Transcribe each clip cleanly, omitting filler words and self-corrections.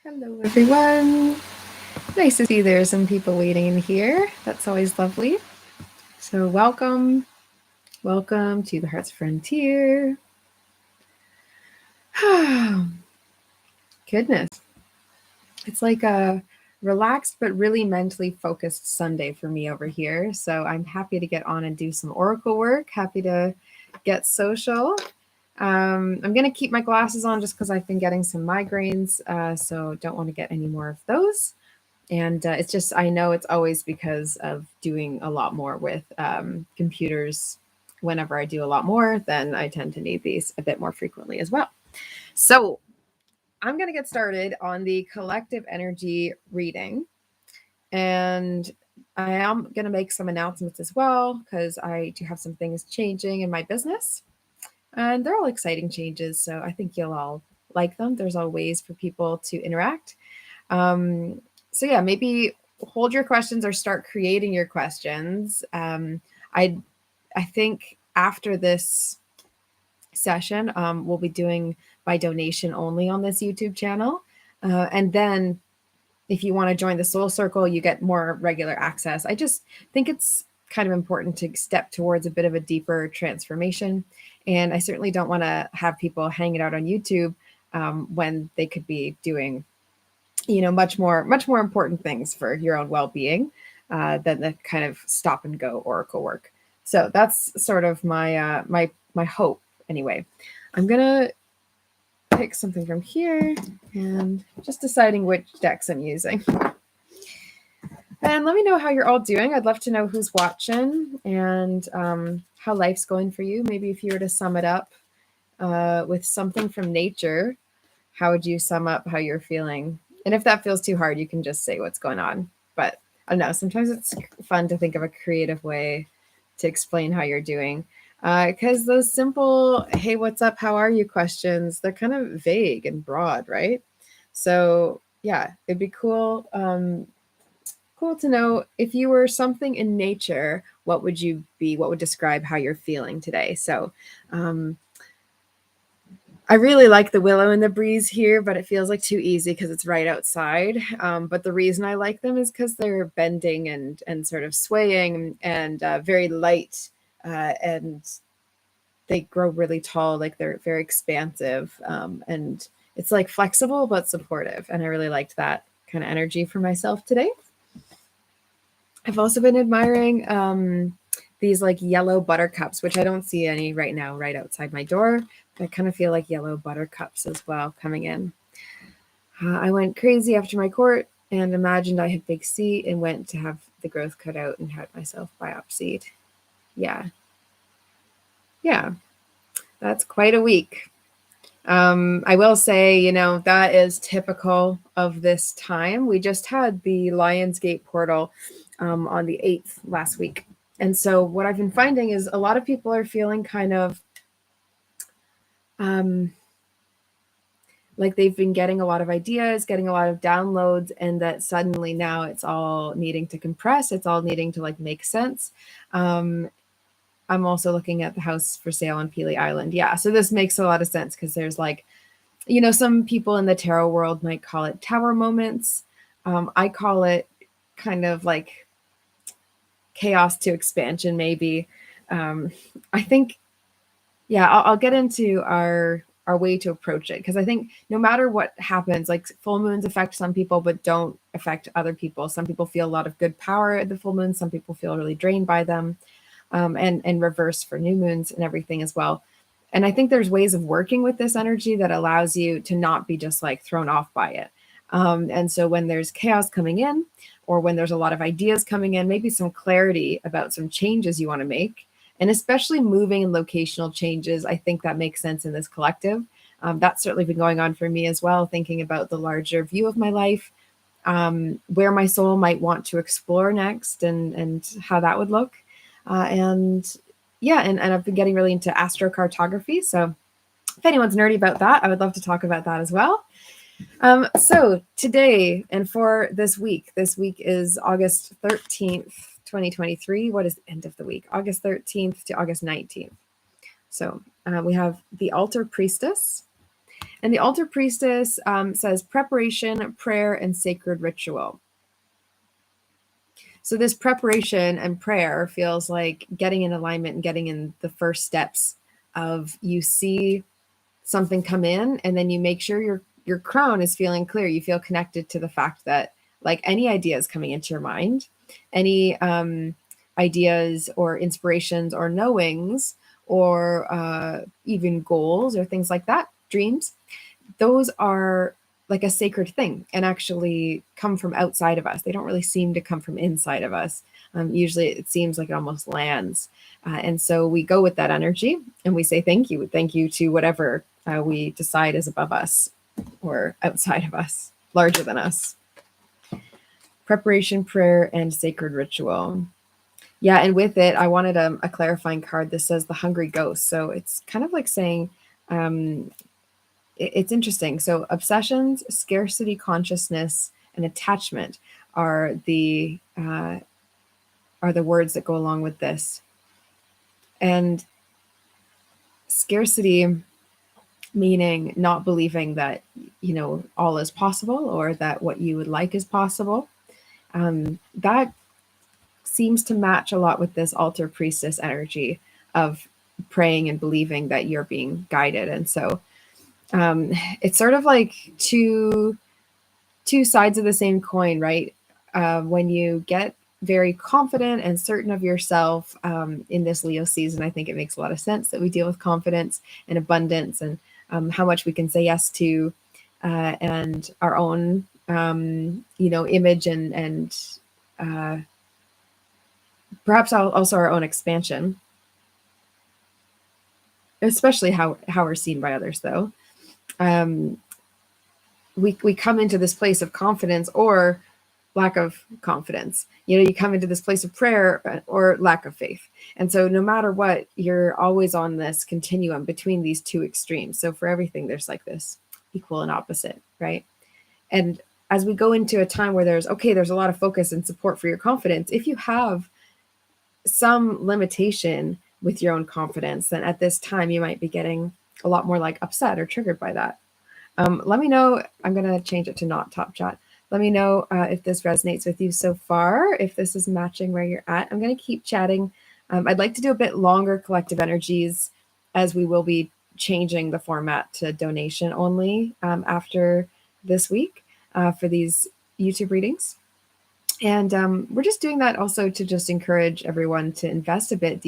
Hello, everyone. Nice to see there's some people waiting in here. That's always lovely. So, welcome to the Heart's Frontier. Goodness, it's like a relaxed but really mentally focused Sunday for me over here. So, I'm happy to get on and do some oracle work. Happy to get social. I'm going to keep my glasses on just because I've been getting some migraines, so don't want to get any more of those. And it's just, I know it's always because of doing a lot more with computers. Whenever I do a lot more, then I tend to need these a bit more frequently as well. So I'm going to get started on the collective energy reading. And I am going to make some announcements as well because I do have some things changing in my business. And they're all exciting changes. So I think you'll all like them. There's all ways for people to interact. Um, so yeah, maybe hold your questions or start creating your questions. I I think after this session, we'll be doing by donation only on this YouTube channel, and then if you want to join the Soul Circle, you get more regular access. I just think it's kind of important to step towards a bit of a deeper transformation, and I certainly don't want to have people hanging out on YouTube when they could be doing much more important things for your own well-being than the kind of stop and go oracle work. So that's sort of my hope anyway. I'm gonna pick something from here and just deciding which decks I'm using. And let me know how you're all doing. I'd love to know who's watching and how life's going for you. Maybe if you were to sum it up with something from nature, how would you sum up how you're feeling? And if that feels too hard, you can just say what's going on. But I don't know, sometimes it's fun to think of a creative way to explain how you're doing. Because those simple, hey, what's up? How are you questions, they're kind of vague and broad, right? So, yeah, it'd be cool. Cool to know if you were something in nature, what would you be? What would describe how you're feeling today? So, I really like the willow and the breeze here, but it feels like too easy because it's right outside. But the reason I like them is because they're bending and sort of swaying and very light, and they grow really tall, like they're very expansive, and it's like flexible but supportive. And I really liked that kind of energy for myself today. I've also been admiring these like yellow buttercups, which I don't see any right now, right outside my door. I kind of feel like yellow buttercups as well coming in. I went crazy after my court and imagined I had big C and went to have the growth cut out and had myself biopsied. Yeah. Yeah. That's quite a week. I will say, that is typical of this time. We just had the Lionsgate portal on the 8th last week. And so what I've been finding is a lot of people are feeling kind of like they've been getting a lot of ideas, getting a lot of downloads, and that suddenly now it's all needing to compress. It's all needing to like make sense. I'm also looking at the house for sale on Peely Island. Yeah, so this makes a lot of sense because there's like, some people in the tarot world might call it tower moments. I call it kind of like chaos to expansion, maybe. I think, yeah, I'll get into our way to approach it because I think no matter what happens, like full moons affect some people but don't affect other people. Some people feel a lot of good power at the full moon. Some people feel really drained by them, and reverse for new moons and everything as well. And I think there's ways of working with this energy that allows you to not be just like thrown off by it. And so when there's chaos coming in, or when there's a lot of ideas coming in, maybe some clarity about some changes you want to make, and especially moving and locational changes, I think that makes sense in this collective. That's certainly been going on for me as well, thinking about the larger view of my life, where my soul might want to explore next, and how that would look. And yeah, and I've been getting really into astrocartography. So if anyone's nerdy about that, I would love to talk about that as well. So today and for this week is August 13th, 2023. What is the end of the week? August 13th to August 19th. So we have the Altar Priestess. And the altar priestess says preparation, prayer, and sacred ritual. So this preparation and prayer feels like getting in alignment and getting in the first steps of, you see something come in and then you make sure your crown is feeling clear. You feel connected to the fact that, like, any ideas coming into your mind, any ideas or inspirations or knowings or even goals or things like that, dreams, those are like a sacred thing and actually come from outside of us. They don't really seem to come from inside of us. Usually it seems like it almost lands. And so we go with that energy and we say thank you. Thank you to whatever we decide is above us or outside of us, larger than us. Preparation, prayer, and sacred ritual. Yeah, and with it, I wanted a clarifying card. This says the hungry ghost. So it's kind of like saying, it's interesting. So obsessions, scarcity consciousness, and attachment are the words that go along with this. And scarcity meaning not believing that, all is possible or that what you would like is possible. That seems to match a lot with this altar priestess energy of praying and believing that you're being guided. And so it's sort of like two sides of the same coin, right? When you get very confident and certain of yourself in this Leo season, I think it makes a lot of sense that we deal with confidence and abundance and how much we can say yes to and our own, image and perhaps also our own expansion, especially how we're seen by others, though. We come into this place of confidence or lack of confidence. You come into this place of prayer or lack of faith. And so no matter what, you're always on this continuum between these two extremes. So for everything, there's like this equal and opposite, right? And as we go into a time where there's a lot of focus and support for your confidence, if you have some limitation with your own confidence, then at this time you might be getting a lot more like upset or triggered by that. Let me know. I'm going to change it to not top chat. Let me know if this resonates with you so far, if this is matching where you're at. I'm going to keep chatting. I'd like to do a bit longer collective energies, as we will be changing the format to donation only after this week for these YouTube readings. And we're just doing that also to just encourage everyone to invest a bit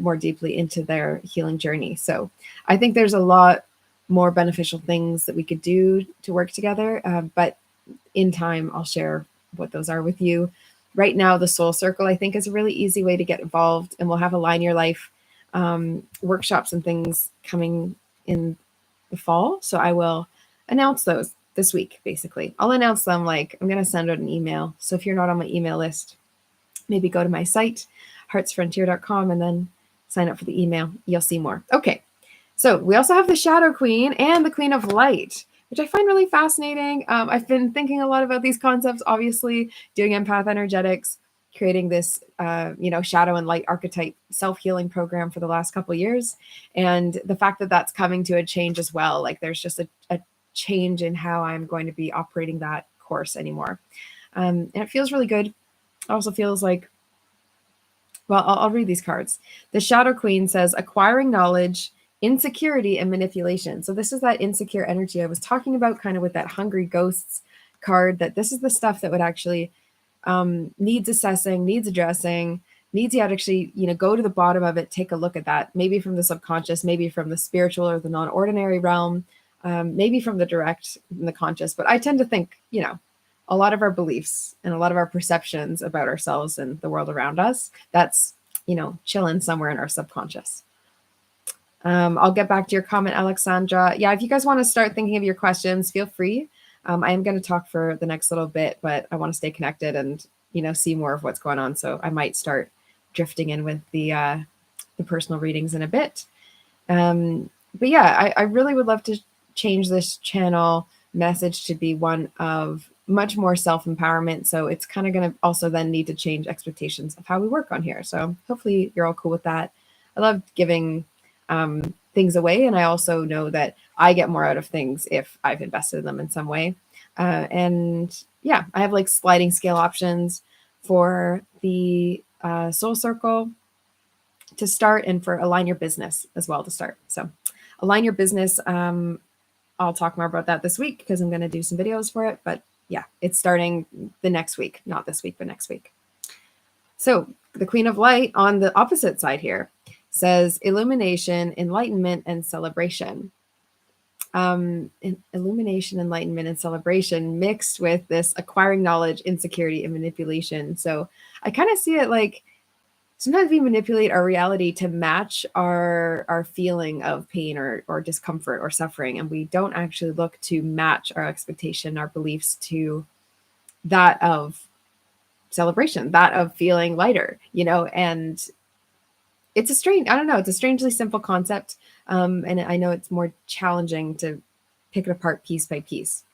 more deeply into their healing journey. So I think there's a lot more beneficial things that we could do to work together. But in time, I'll share what those are with you. Right now, the Soul Circle, I think, is a really easy way to get involved. And we'll have Align Your Life workshops and things coming in the fall. So I will announce those this week, basically. I'll announce them, like I'm going to send out an email. So if you're not on my email list, maybe go to my site, heartsfrontier.com, and then sign up for the email. You'll see more. Okay. So we also have the Shadow Queen and the Queen of Light, which I find really fascinating. I've been thinking a lot about these concepts, obviously doing empath energetics, creating this, shadow and light archetype self-healing program for the last couple of years. And the fact that that's coming to a change as well, like there's just a change in how I'm going to be operating that course anymore. And it feels really good. It also feels like, well, I'll read these cards. The Shadow Queen says, acquiring knowledge, insecurity, and manipulation. So this is that insecure energy I was talking about, kind of with that hungry ghosts card, that this is the stuff that would actually needs assessing, needs addressing, needs you to actually, go to the bottom of it, take a look at that, maybe from the subconscious, maybe from the spiritual or the non-ordinary realm, maybe from the direct and the conscious. But I tend to think, a lot of our beliefs and a lot of our perceptions about ourselves and the world around us, that's, chilling somewhere in our subconscious. I'll get back to your comment, Alexandra. Yeah, if you guys want to start thinking of your questions, feel free. I am going to talk for the next little bit, but I want to stay connected and, see more of what's going on. So I might start drifting in with the personal readings in a bit. But yeah, I really would love to change this channel message to be one of much more self-empowerment. So it's kind of going to also then need to change expectations of how we work on here. So hopefully you're all cool with that. I love giving things away. And I also know that I get more out of things if I've invested in them in some way. And yeah, I have like sliding scale options for the Soul Circle to start, and for Align Your Business as well to start. So Align Your Business, I'll talk more about that this week because I'm going to do some videos for it. But yeah, it's starting the next week, not this week, but next week. So the Queen of Light on the opposite side here says illumination, enlightenment, and celebration. Illumination, enlightenment, and celebration mixed with this acquiring knowledge, insecurity, and manipulation. So I kind of see it like sometimes we manipulate our reality to match our feeling of pain or discomfort or suffering, and we don't actually look to match our expectation, our beliefs to that of celebration, that of feeling lighter, and it's a strangely simple concept. And I know it's more challenging to pick it apart piece by piece.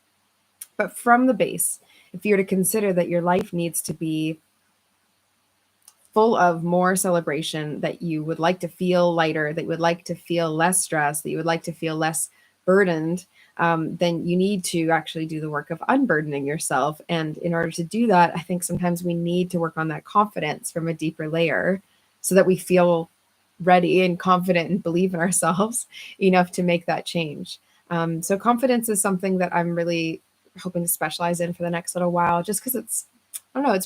But from the base, if you're to consider that your life needs to be full of more celebration, that you would like to feel lighter, that you would like to feel less stressed, that you would like to feel less burdened, then you need to actually do the work of unburdening yourself. And in order to do that, I think sometimes we need to work on that confidence from a deeper layer so that we feel ready and confident and believe in ourselves enough to make that change. So confidence is something that I'm really hoping to specialize in for the next little while, just because it's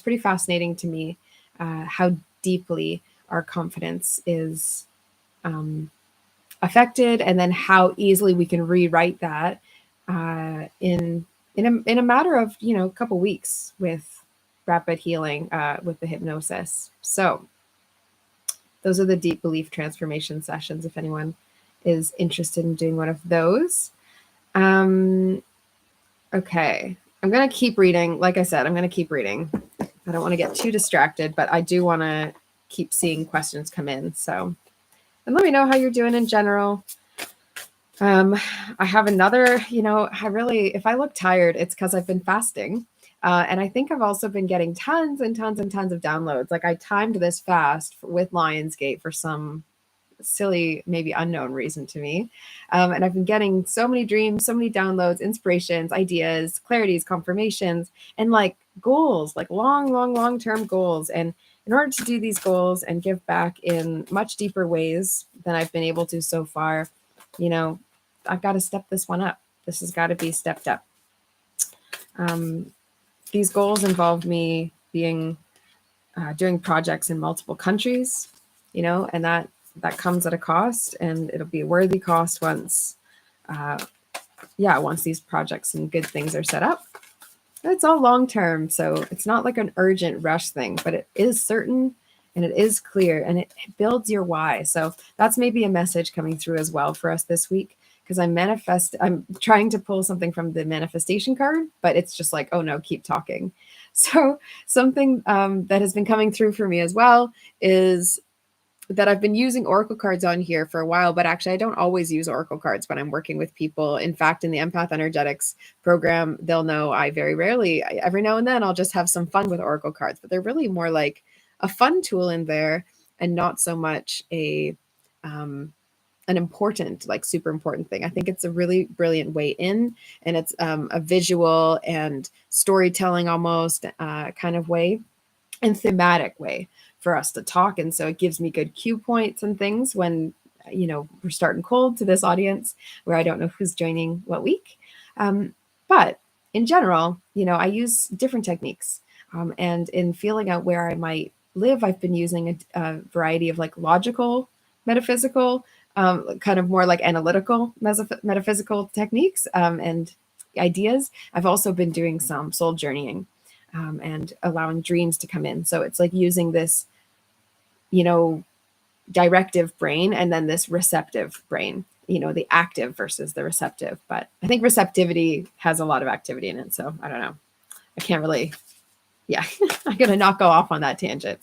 pretty fascinating to me how deeply our confidence is affected, and then how easily we can rewrite that in a matter of a couple weeks with rapid healing with the hypnosis. So those are the deep belief transformation sessions, if anyone is interested in doing one of those. Okay, I'm going to keep reading. Like I said, I'm going to keep reading. I don't want to get too distracted, but I do want to keep seeing questions come in. So, and let me know how you're doing in general. I have another, if I look tired, it's because I've been fasting. And I think I've also been getting tons and tons and tons of downloads. Like I timed this fast with Lionsgate for some silly, maybe unknown reason to me. And I've been getting so many dreams, so many downloads, inspirations, ideas, clarities, confirmations, and like goals, like long-term goals. And in order to do these goals and give back in much deeper ways than I've been able to so far, I've got to step this one up. This has got to be stepped up. These goals involved me doing projects in multiple countries, and that comes at a cost, and it'll be a worthy cost once these projects and good things are set up. It's all long-term, so it's not like an urgent rush thing, but it is certain and it is clear, and it builds your why. So that's maybe a message coming through as well for us this week, because I'm trying to pull something from the manifestation card, but it's just like, oh no, keep talking. So something that has been coming through for me as well is that I've been using Oracle cards on here for a while, but actually I don't always use Oracle cards when I'm working with people. In fact, in the Empath Energetics program, they'll know I very rarely, every now and then I'll just have some fun with Oracle cards, but they're really more like a fun tool in there and not so much an important, like super important thing. I think it's a really brilliant way in, and it's a visual and storytelling almost kind of way and thematic way for us to talk. And so it gives me good cue points and things when, we're starting cold to this audience where I don't know who's joining what week. But in general, I use different techniques. And in feeling out where I might live, I've been using a variety of like logical, metaphysical, kind of more like analytical metaphysical techniques and ideas. I've also been doing some soul journeying and allowing dreams to come in. So it's like using this, directive brain and then this receptive brain, the active versus the receptive. But I think receptivity has a lot of activity in it. So I don't know. I can't really, I'm going to not go off on that tangent.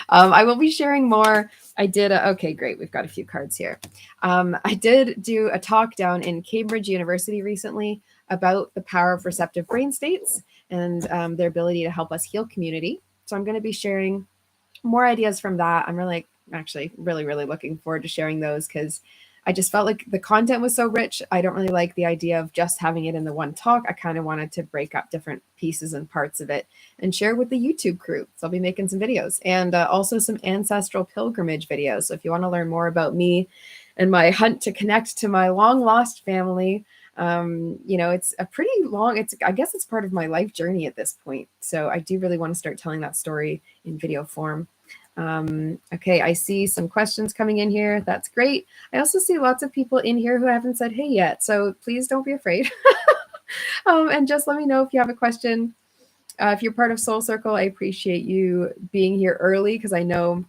I will be sharing more. Okay, great. We've got a few cards here. I did do a talk down in Cambridge University recently about the power of receptive brain states and their ability to help us heal community. So I'm going to be sharing more ideas from that. I'm really looking forward to sharing those, because I just felt like the content was so rich. I don't really like the idea of just having it in the one talk. I kind of wanted to break up different pieces and parts of it and share with the YouTube crew. So I'll be making some videos and also some ancestral pilgrimage videos. So if you want to learn more about me and my hunt to connect to my long lost family, it's a pretty long, I guess it's part of my life journey at this point. So I do really want to start telling that story in video form. Okay, I see some questions coming in here. That's great. I also see lots of people in here who haven't said hey yet. So please don't be afraid. And just let me know if you have a question. If you're part of Soul Circle, I appreciate you being here early because I know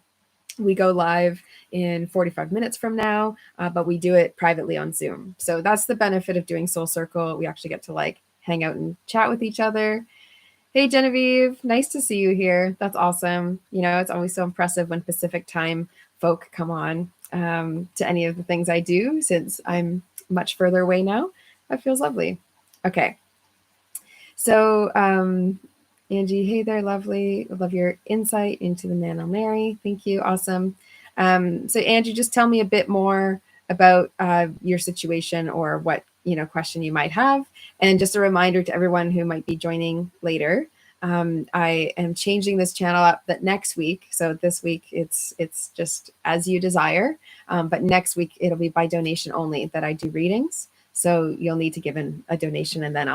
we go live in 45 minutes from now, but we do it privately on Zoom. So that's the benefit of doing Soul Circle. We actually get to like hang out and chat with each other. Hey, Genevieve, nice to see you here. That's awesome. It's always so impressive when Pacific time folk come on to any of the things I do since I'm much further away now. That feels lovely. Okay. So, Angie, hey there, lovely. I love your insight into the Nano Mary. Thank you. Awesome. So, Angie, just tell me a bit more about your situation or what question you might have. And just a reminder to everyone who might be joining later, I am changing this channel up that next week. So this week it's just as you desire, but next week it'll be by donation only that I do readings. So you'll need to give in a donation and then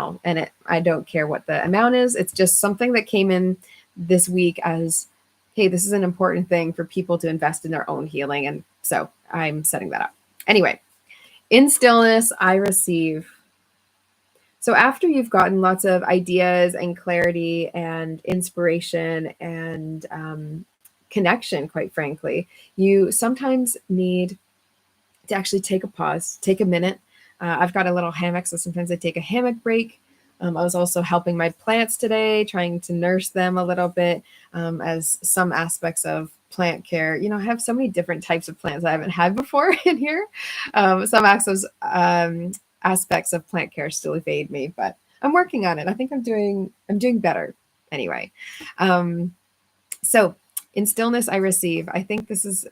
I don't care what the amount is. It's just something that came in this week as, hey, this is an important thing for people to invest in their own healing. And so I'm setting that up. Anyway, in stillness, I receive. So after you've gotten lots of ideas and clarity and inspiration and connection, quite frankly, you sometimes need to actually take a pause, take a minute. I've got a little hammock, so sometimes I take a hammock break. I was also helping my plants today, trying to nurse them a little bit as some aspects of plant care. I have so many different types of plants I haven't had before in here. Some aspects of plant care still evade me, but I'm working on it. I think I'm doing better anyway. So in stillness, I receive. I think this is,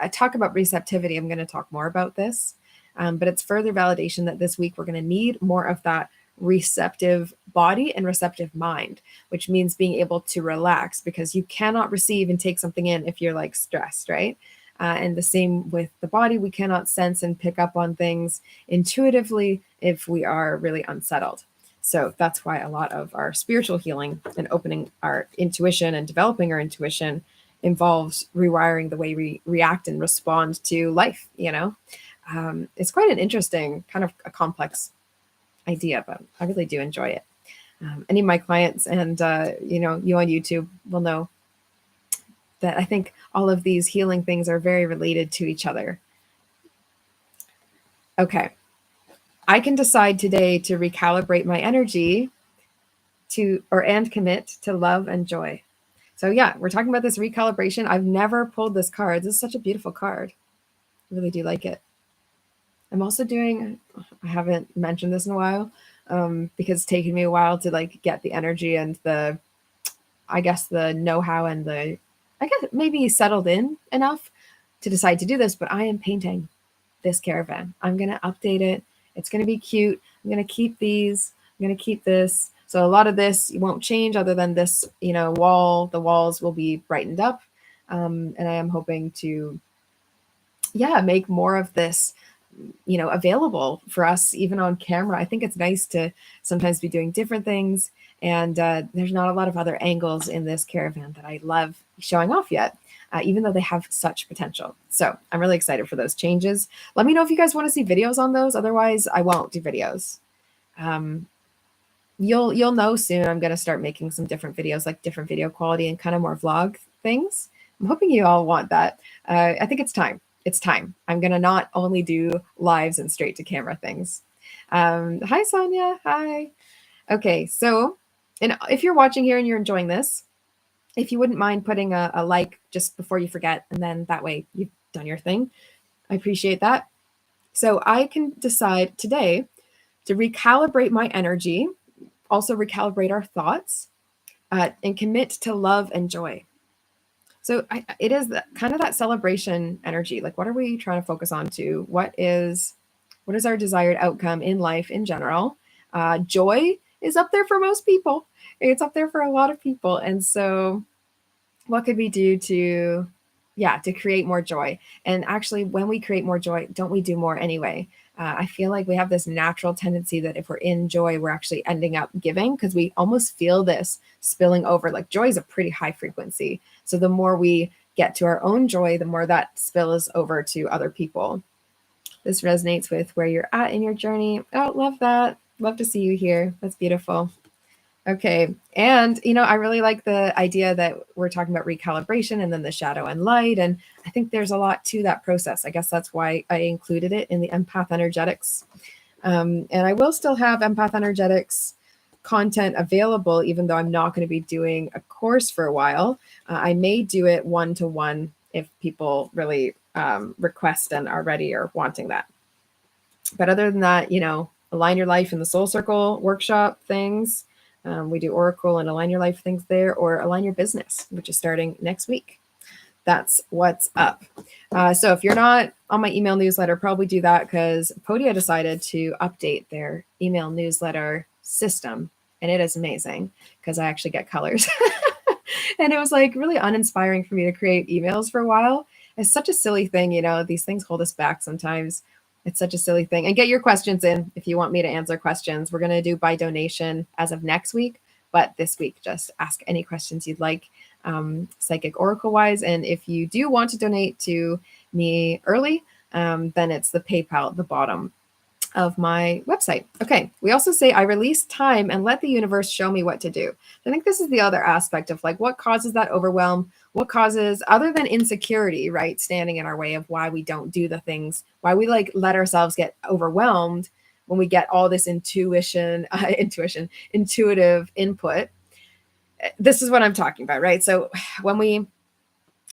I talk about receptivity. I'm going to talk more about this, but it's further validation that this week we're going to need more of that receptive body and receptive mind, which means being able to relax because you cannot receive and take something in if you're like stressed, right? And the same with the body. We cannot sense and pick up on things intuitively if we are really unsettled. So that's why a lot of our spiritual healing and opening our intuition and developing our intuition involves rewiring the way we react and respond to life. It's quite an interesting, kind of a complex idea, but I really do enjoy it. Any of my clients and, you on YouTube will know that I think all of these healing things are very related to each other. Okay. I can decide today to recalibrate my energy and commit to love and joy. So yeah, we're talking about this recalibration. I've never pulled this card. This is such a beautiful card. I really do like it. I'm also I haven't mentioned this in a while because it's taken me a while to like get the energy and the know-how and maybe settled in enough to decide to do this, but I am painting this caravan. I'm going to update it. It's going to be cute. I'm going to keep these. I'm going to keep this. So a lot of this won't change other than this, wall. The walls will be brightened up. And I am hoping to, make more of this, available for us, even on camera. I think it's nice to sometimes be doing different things. And there's not a lot of other angles in this caravan that I love showing off yet, even though they have such potential. So I'm really excited for those changes. Let me know if you guys want to see videos on those. Otherwise, I won't do videos. You'll know soon. I'm going to start making some different videos, like different video quality and kind of more vlog things. I'm hoping you all want that. I think it's time. It's time. I'm going to not only do lives and straight to camera things. Hi, Sonia. Hi. Okay. So, and if you're watching here and you're enjoying this, if you wouldn't mind putting a like just before you forget, and then that way you've done your thing. I appreciate that. So I can decide today to recalibrate my energy, also recalibrate our thoughts, and commit to love and joy. So it is kind of that celebration energy. Like, what are we trying to focus on to? What is our desired outcome in life in general? Joy is up there for most people. It's up there for a lot of people. And so what could we do to, yeah, to create more joy? And actually, when we create more joy, don't we do more anyway? I feel like we have this natural tendency that if we're in joy, we're actually ending up giving, because we almost feel this spilling over. Like, joy is a pretty high frequency. So the more we get to our own joy, the more that spills over to other people. This resonates with where you're at in your journey. Oh, love that. Love to see you here. That's beautiful. Okay. And, I really like the idea that we're talking about recalibration and then the shadow and light. And I think there's a lot to that process. I guess that's why I included it in the empath energetics. And I will still have empath energetics content available, even though I'm not going to be doing a course for a while. I may do it one-to-one if people really request and are ready or wanting that. But other than that, align your life in the soul circle workshop things. We do Oracle and align your life things there, or align your business, which is starting next week. That's what's up. So if you're not on my email newsletter, probably do that, because Podia decided to update their email newsletter system. And it is amazing because I actually get colors. And it was like really uninspiring for me to create emails for a while. It's such a silly thing. These things hold us back sometimes. It's such a silly thing. And get your questions in if you want me to answer questions. We're going to do by donation as of next week. But this week, just ask any questions you'd like, psychic oracle wise. And if you do want to donate to me early, then it's the PayPal at the bottom of my website. Okay. We also say I release time and let the universe show me what to do. I think this is the other aspect of like what causes that overwhelm, what causes, other than insecurity, right, standing in our way of why we don't do the things, why we like let ourselves get overwhelmed when we get all this intuitive input. This is what I'm talking about, right? So when we